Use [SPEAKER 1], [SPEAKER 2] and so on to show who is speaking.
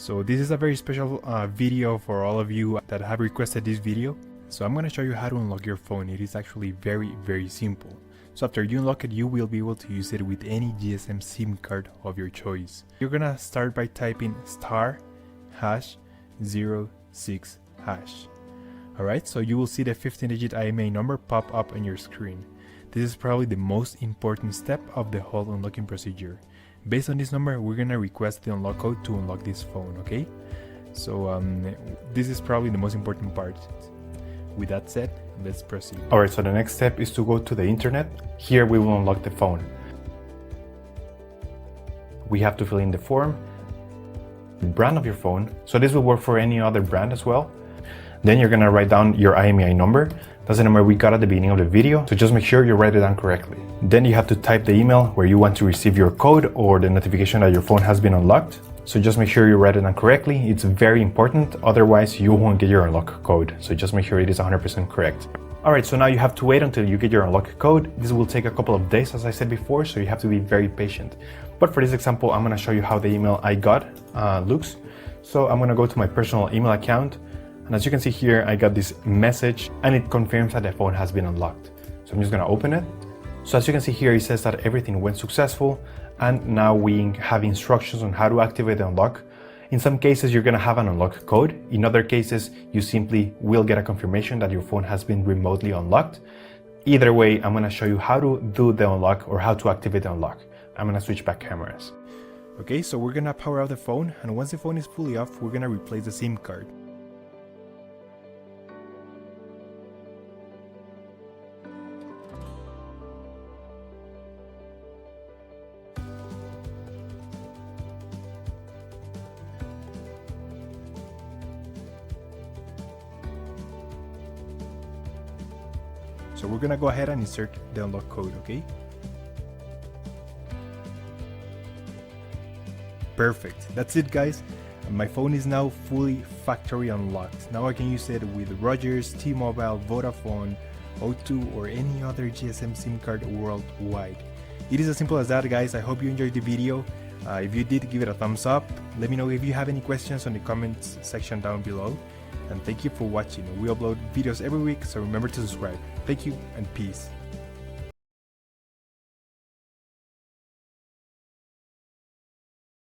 [SPEAKER 1] So this is a very special video for all of you that have requested this video. So I'm going to show you how to unlock your phone. It is actually very simple. So after you unlock it, you will be able to use it with any GSM SIM card of your choice. You're going to start by typing *#06#. Alright, so you will see the 15-digit IMEI number pop up on your screen. This is probably the most important step of the whole unlocking procedure. Based on this number, we're gonna request the unlock code to unlock this phone, okay? So this is probably the most important part. With that said, let's proceed. Alright, so the next step is to go to the internet. Here we will unlock the phone. We have to fill in the form, the brand of your phone. So this will work for any other brand as well. Then you're gonna write down your IMEI number. That's the number we got at the beginning of the video, so just make sure you write it down correctly. Then you have to type the email where you want to receive your code or the notification that your phone has been unlocked. So just make sure you write it down correctly. It's very important, otherwise you won't get your unlock code. So just make sure it is 100% correct. Alright, so now you have to wait until you get your unlock code. This will take a couple of days, as I said before, so you have to be very patient. But for this example, I'm gonna show you how the email I got looks. So I'm gonna go to my personal email account. And as you can see here, I got this message and it confirms that the phone has been unlocked. So I'm just gonna open it. So as you can see here, it says that everything went successful and now we have instructions on how to activate the unlock. In some cases, you're gonna have an unlock code. In other cases, you simply will get a confirmation that your phone has been remotely unlocked. Either way, I'm gonna show you how to do the unlock or how to activate the unlock. I'm gonna switch back cameras. Okay, so we're gonna power off the phone, and once the phone is fully off, we're gonna replace the SIM card. So we're gonna go ahead and insert the unlock code, okay? Perfect, that's it guys. My phone is now fully factory unlocked. Now I can use it with Rogers, T-Mobile, Vodafone, O2 or any other GSM SIM card worldwide. It is as simple as that guys. I hope you enjoyed the video. If you did, give it a thumbs up. Let me know if you have any questions on the comments section down below. And thank you for watching. We upload videos every week, so remember to subscribe. Thank you and peace.